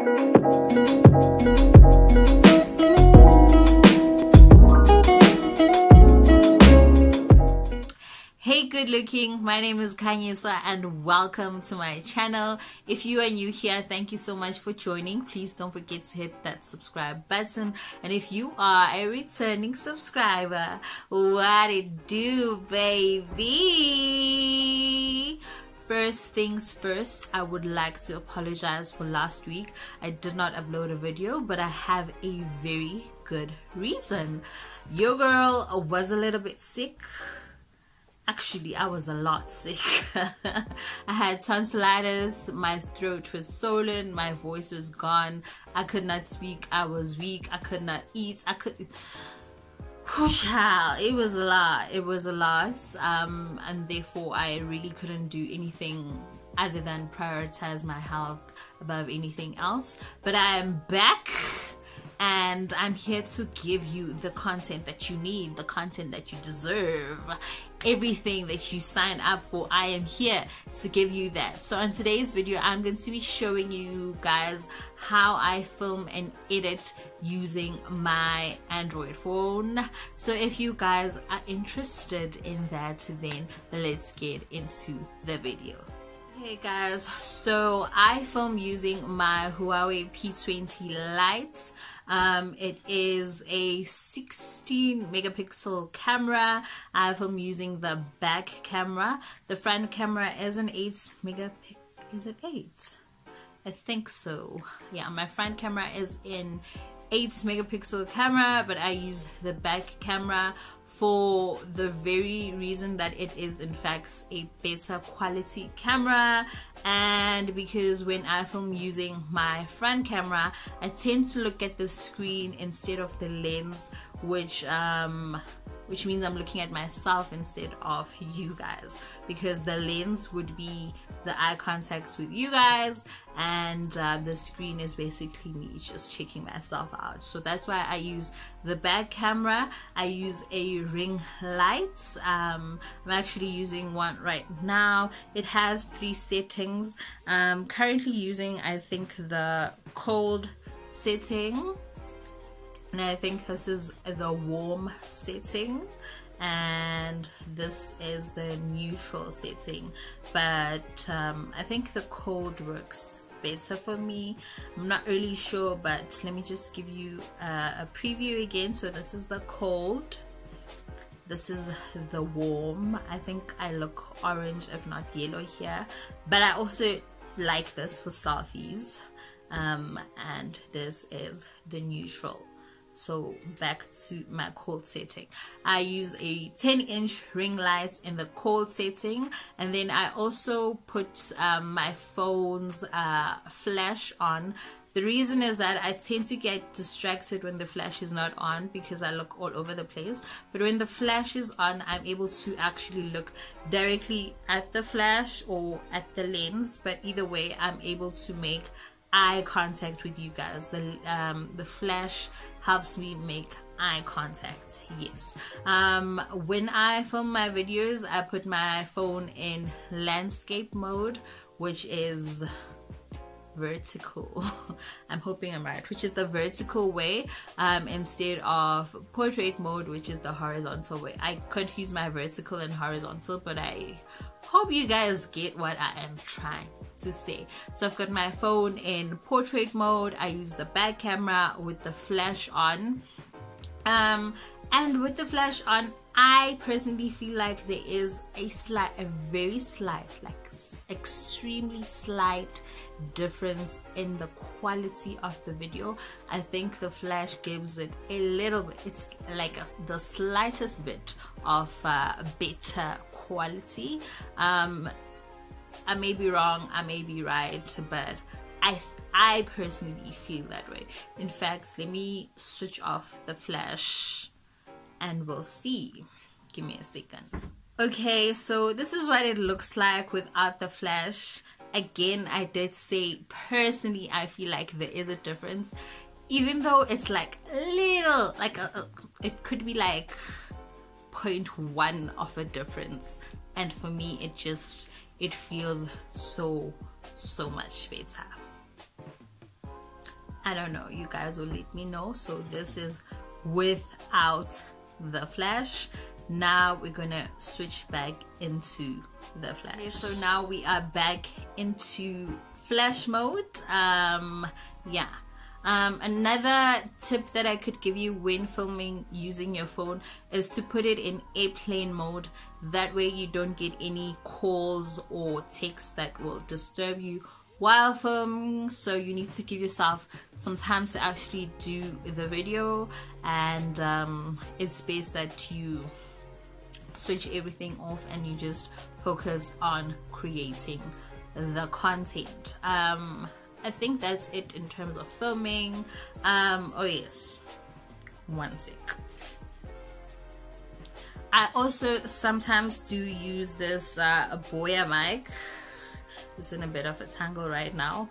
Hey good looking, my name is Kanyisa and welcome to my channel. If you are new here, thank you so much for joining. Please don't forget to hit that subscribe button, and if you are a returning subscriber, what it do, baby? First things first, I would like to apologize for last week. I did not upload a video, but I have a very good reason. Your girl was a little bit sick. Actually, I was a lot sick. I had tonsillitis, my throat was swollen, my voice was gone, I could not speak, I was weak, I could not eat, it was a lot, and therefore I really couldn't do anything other than prioritize my health above anything else. But I am back, and I'm here to give you the content that you need, the content that you deserve, everything that you sign up for. I am here to give you that. So on today's video, I'm going to be showing you guys how I film and edit using my Android phone. So if you guys are interested in that, then let's get into the video. Hey guys, so I film using my Huawei P20 Lite. It is a 16 megapixel camera. I film using the back camera. The front camera is an 8 megapixel. Is it 8? I think so. Yeah, my front camera is an 8 megapixel camera, but I use the back camera for the very reason that it is in fact a better quality camera, and because when I film using my front camera, I tend to look at the screen instead of the lens, which means I'm looking at myself instead of you guys, because the lens would be the eye contacts with you guys, and the screen is basically me just checking myself out. So that's why I use the back camera. I use a ring light. I'm actually using one right now. It has 3 settings. I'm currently using, I think, the cold setting, and I think this is the warm setting, and this is the neutral setting, but I think the cold works better for me. I'm not really sure, but let me just give you a preview again. So this is the cold, this is the warm. I think I look orange if not yellow here, but I also like this for selfies, and this is the neutral. So back to my cold setting, I use a 10-inch ring light in the cold setting, and then I also put my phone's flash on. The reason is that I tend to get distracted when the flash is not on because I look all over the place, but when the flash is on, I'm able to actually look directly at the flash or at the lens, but either way I'm able to make eye contact with you guys. The flash helps me make eye contact. Yes. When I film my videos, I put my phone in landscape mode, which is vertical. I'm hoping I'm right, which is the vertical way, instead of portrait mode, which is the horizontal way. I confuse my vertical and horizontal, but I hope you guys get what I am trying to say. So I've got my phone in portrait mode. I use the back camera with the flash on, and with the flash on, I personally feel like there is a very slight, like extremely slight difference in the quality of the video. I think the flash gives it a little bit, it's like the slightest bit of better quality. I may be wrong, I may be right, but I personally feel that way. In fact, let me switch off the flash and we'll see. Give me a second. Okay, so this is what it looks like without the flash. Again, I did say personally I feel like there is a difference, even though it's like little, like it could be like 0.1 of a difference, and for me it feels so much better. I don't know, you guys will let me know. So this is without the flash. Now we're gonna switch back into the flash. Okay, so now we are back into flash mode. Another tip that I could give you when filming using your phone is to put it in airplane mode. That way you don't get any calls or texts that will disturb you while filming. So you need to give yourself some time to actually do the video, and it's best that you switch everything off and you just focus on creating the content. I think that's it in terms of filming. Oh yes, one sec. I also sometimes do use this Boya mic. It's in a bit of a tangle right now.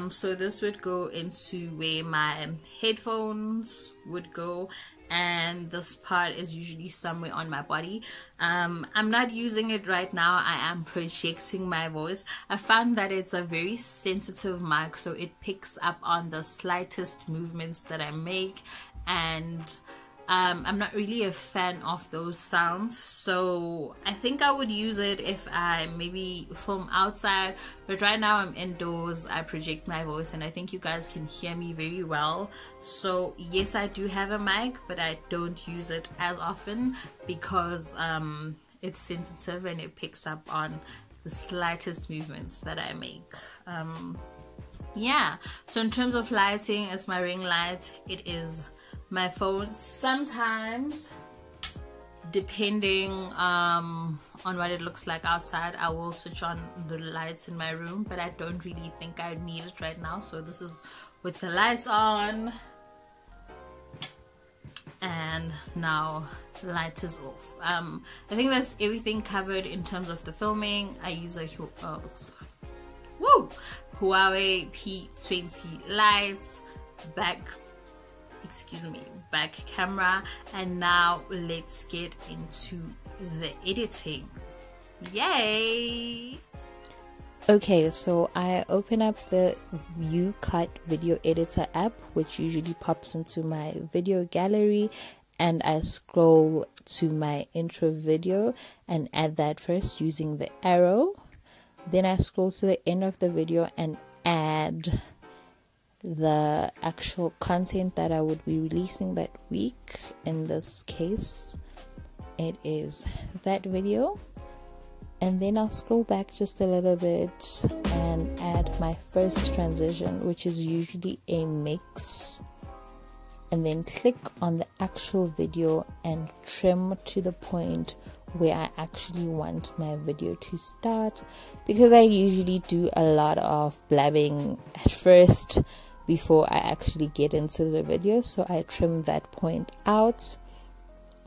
So this would go into where my headphones would go, and this part is usually somewhere on my body. I'm not using it right now. I am projecting my voice. I found that it's a very sensitive mic, so it picks up on the slightest movements that I make, and I'm not really a fan of those sounds. So I think I would use it if I maybe film outside, but right now I'm indoors. I project my voice and I think you guys can hear me very well. So yes, I do have a mic, but I don't use it as often because it's sensitive and it picks up on the slightest movements that I make. Yeah, so in terms of lighting, it's my ring light. It is my phone. Sometimes, depending on what it looks like outside, I will switch on the lights in my room, but I don't really think I need it right now. So this is with the lights on, and now the light is off. I think that's everything covered in terms of the filming. I use a Huawei P20 lights, back camera, and now let's get into the editing. Yay! Okay, so I open up the Youcut-Video Editor App, which usually pops into my video gallery, and I scroll to my intro video and add that first using the arrow. Then I scroll to the end of the video and add the actual content that I would be releasing that week. In this case, it is that video. And then I'll scroll back just a little bit and add my first transition, which is usually a mix, and then click on the actual video and trim to the point where I actually want my video to start, because I usually do a lot of blabbing at first before I actually get into the video. So I trim that point out,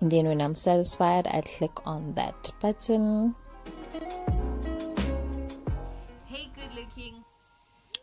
and then when I'm satisfied, I click on that button. Hey, good looking.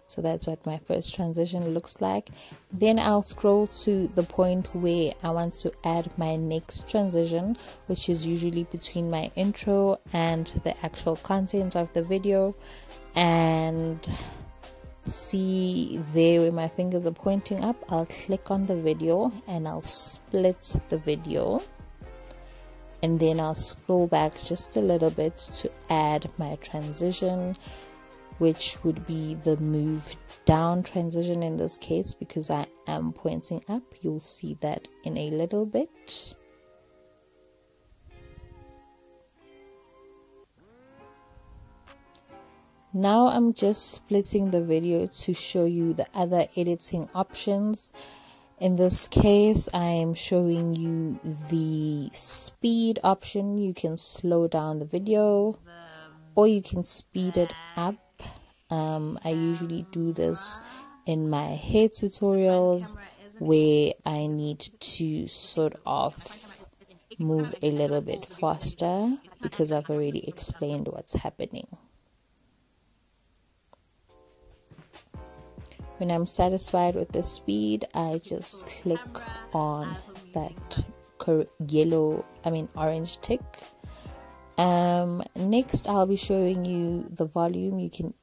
So that's what my first transition looks like. Then I'll scroll to the point where I want to add my next transition, which is usually between my intro and the actual content of the video. And see there where my fingers are pointing up, I'll click on the video and I'll split the video. And then I'll scroll back just a little bit to add my transition, which would be the move down transition in this case, because I am pointing up. You'll see that in a little bit. Now I'm just splitting the video to show you the other editing options. In this case, I am showing you the speed option. You can slow down the video or you can speed it up. I usually do this in my hair tutorials where I need to sort of move a little bit faster because I've already explained what's happening. When I'm satisfied with the speed, I just click on that orange tick. Next, I'll be showing you the volume. You can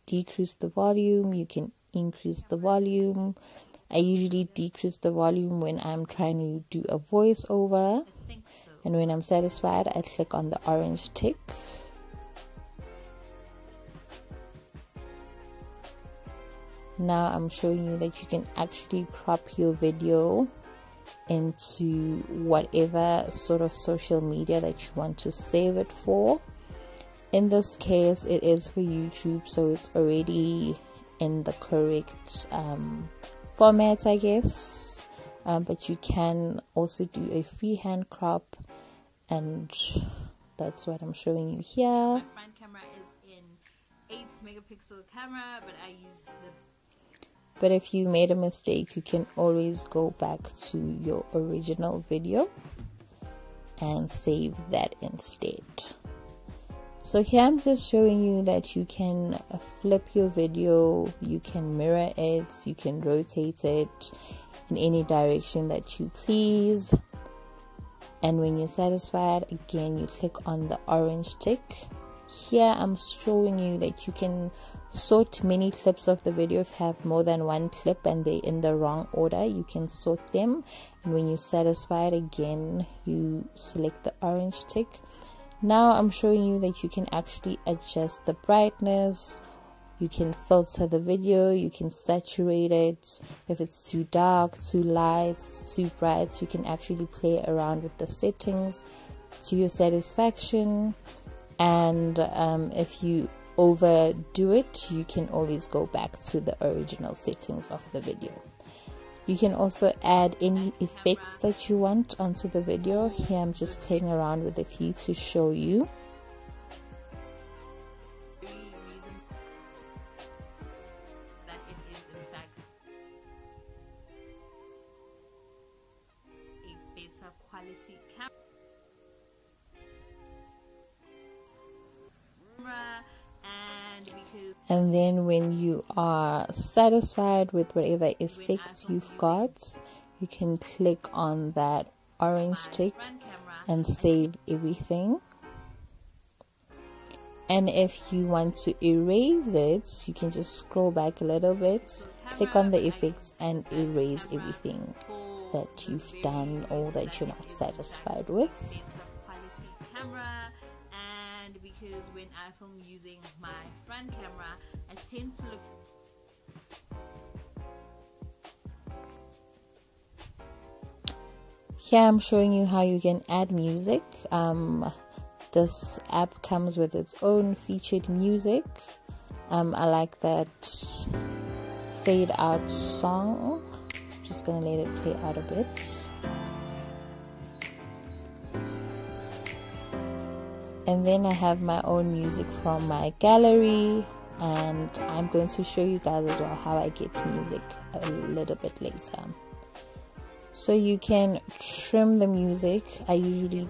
decrease the volume, you can increase the volume. I usually decrease the volume when I'm trying to do a voiceover, and when I'm satisfied I click on the orange tick. Now I'm showing you that you can actually crop your video into whatever sort of social media that you want to save it for. In this case it is for YouTube, so it's already in the correct format, I guess, but you can also do a freehand crop, and that's what I'm showing you here. My front camera is in 8 megapixel camera, but I use the... But if you made a mistake, you can always go back to your original video and save that instead. So here I'm just showing you that you can flip your video, you can mirror it, you can rotate it in any direction that you please. And when you're satisfied, again you click on the orange tick. Here I'm showing you that you can sort many clips of the video. If you have more than one clip and they're in the wrong order, you can sort them, and when you're satisfied, again you select the orange tick. Now I'm showing you that you can actually adjust the brightness, you can filter the video, you can saturate it. If it's too dark, too light, too bright, you can actually play around with the settings to your satisfaction. And if you overdo it, you can always go back to the original settings of the video. You can also add any effects that you want onto the video. Here I'm just playing around with a few to show you. That it is in fact a better quality camera. And then when you are satisfied with whatever effects you've got, you can click on that orange tick and save everything. And if you want to erase it, you can just scroll back a little bit, click on the effects and erase everything that you've done or that you're not satisfied with. Because when I film using my front camera, I tend to look... Here I'm showing you how you can add music. This app comes with its own featured music. I like that fade out song. I'm just gonna let it play out a bit. And then I have my own music from my gallery, and I'm going to show you guys as well how I get music a little bit later. So you can trim the music. I usually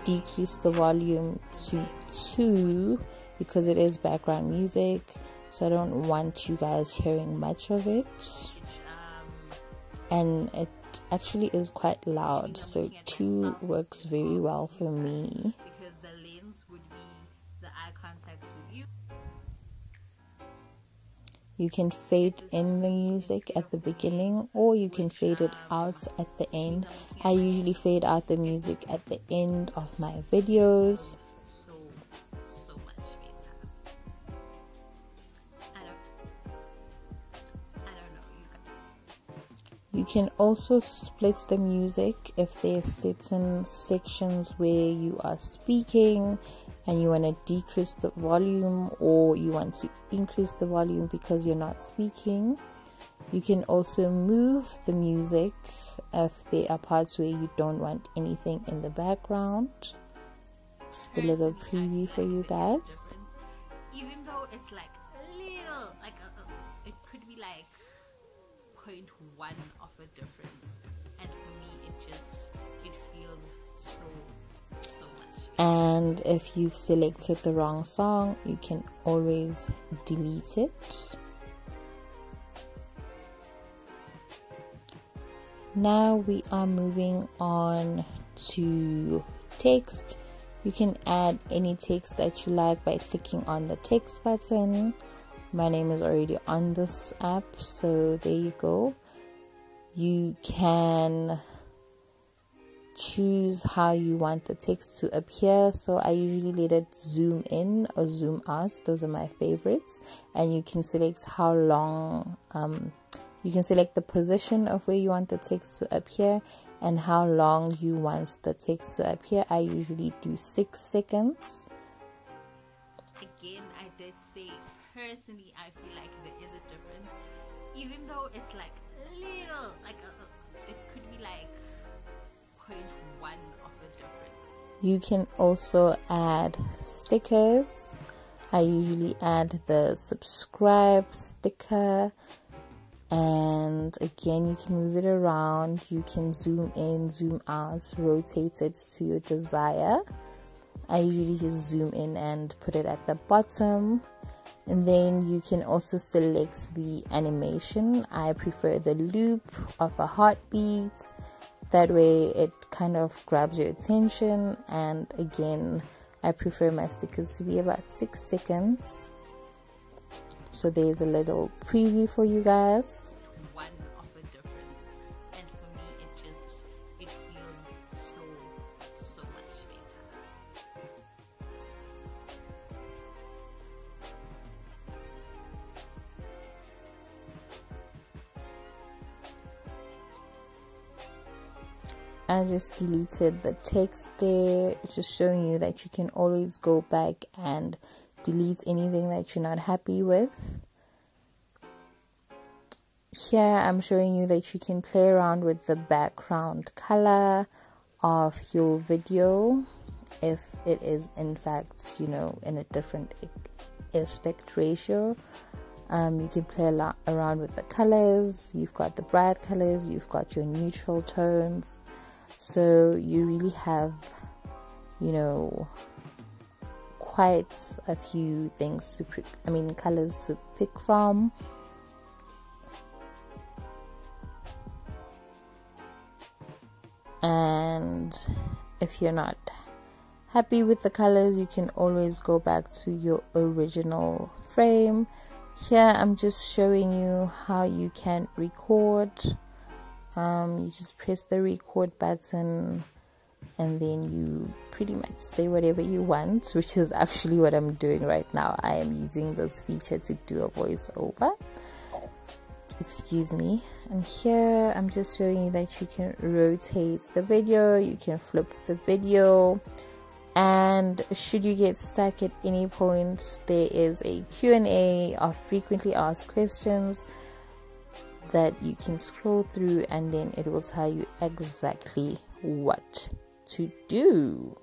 decrease the volume to 2 because it is background music, so I don't want you guys hearing much of it. And it actually is quite loud, so 2 works very well for me. You can fade in the music at the beginning, or you can fade it out at the end. I usually fade out the music at the end of my videos. So much better. I don't know. You can also split the music if there's certain sections where you are speaking and you want to decrease the volume, or you want to increase the volume because you're not speaking. You can also move the music if there are parts where you don't want anything in the background. Just a little preview for you guys. Even though it's like a little, like it could be like 0.1 of a difference, and for me it feels so much better. And if you've selected the wrong song, you can always delete it. Now we are moving on to text. You can add any text that you like by clicking on the text button. My name is already on this app, so there you go. you can choose how you want the text to appear. So I usually let it zoom in or zoom out. Those are my favorites. And you can select how long, you can select the position of where you want the text to appear and how long you want the text to appear. I usually do 6 seconds. Again, I did say personally I feel like there is a difference, even though it's like little, like it could be like 0.1 of a difference. You can also add stickers. I usually add the subscribe sticker, and again you can move it around. You can zoom in, zoom out, rotate it to your desire. I usually just zoom in and put it at the bottom. And then you can also select the animation. I prefer the loop of a heartbeat. That way it kind of grabs your attention. And again, I prefer my stickers to be about 6 seconds. So there's a little preview for you guys. One of a difference. And for me, it feels so much better. I just deleted the text there, just showing you that you can always go back and delete anything that you're not happy with. Here I'm showing you that you can play around with the background color of your video if it is in fact, you know, in a different aspect ratio. You can play around with the colors. You've got the bright colors, you've got your neutral tones. So you really have, you know, quite a few things to colors to pick from. And if you're not happy with the colors, you can always go back to your original frame. Here I'm just showing you how you can record. You just press the record button and then you pretty much say whatever you want, which is actually what I'm doing right now. I am using this feature to do a voiceover. Excuse me. And here I'm just showing you that you can rotate the video, you can flip the video, and should you get stuck at any point, there is a Q&A of frequently asked questions that you can scroll through, and then it will tell you exactly what to do.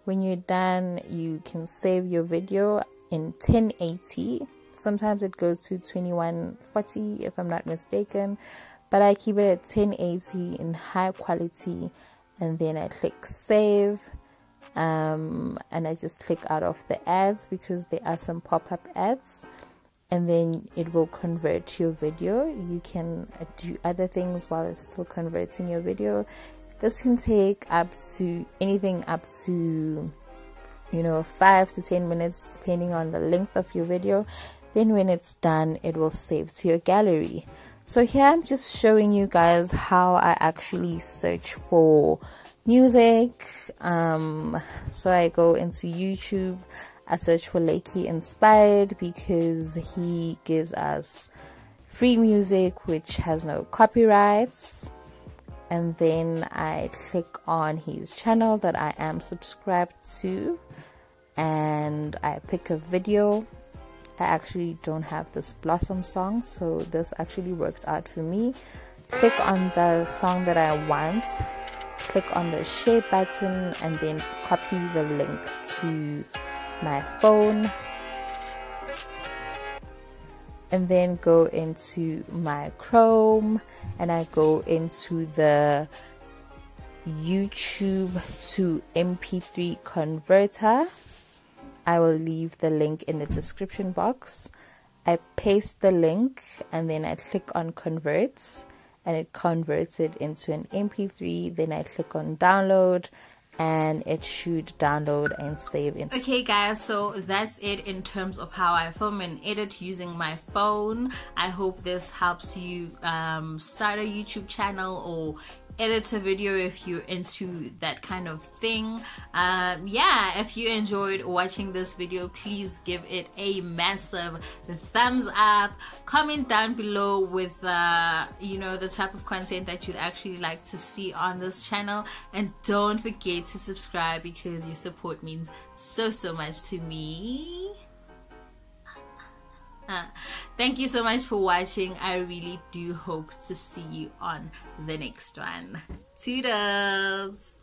When you're done, you can save your video in 1080. Sometimes it goes to 2140 if I'm not mistaken, but I keep it at 1080 in high quality, and then I click save, and I just click out of the ads because there are some pop-up ads, and then it will convert your video. You can do other things while it's still converting your video. This can take anything up to 5 to 10 minutes depending on the length of your video. Then when it's done, it will save to your gallery. So here I'm just showing you guys how I actually search for music. So I go into YouTube, I search for LAKEY Inspired because he gives us free music which has no copyrights. And then I click on his channel that I am subscribed to, and I pick a video. I actually don't have this Blossom song, so this actually worked out for me. Click on the song that I want, click on the share button, and then copy the link to my phone, and then go into my Chrome, and I go into the YouTube to MP3 converter. I will leave the link in the description box. I paste the link and then I click on converts, and it converts it into an MP3. Then I click on download, and it should download and save into. Okay guys, so that's it in terms of how I film and edit using my phone. I hope this helps you start a YouTube channel or edit a video if you're into that kind of thing. Yeah, if you enjoyed watching this video, please give it a massive thumbs up. Comment down below with you know, the type of content that you'd actually like to see on this channel, and don't forget to subscribe because your support means so much to me. Thank you so much for watching. I really do hope to see you on the next one. Toodles!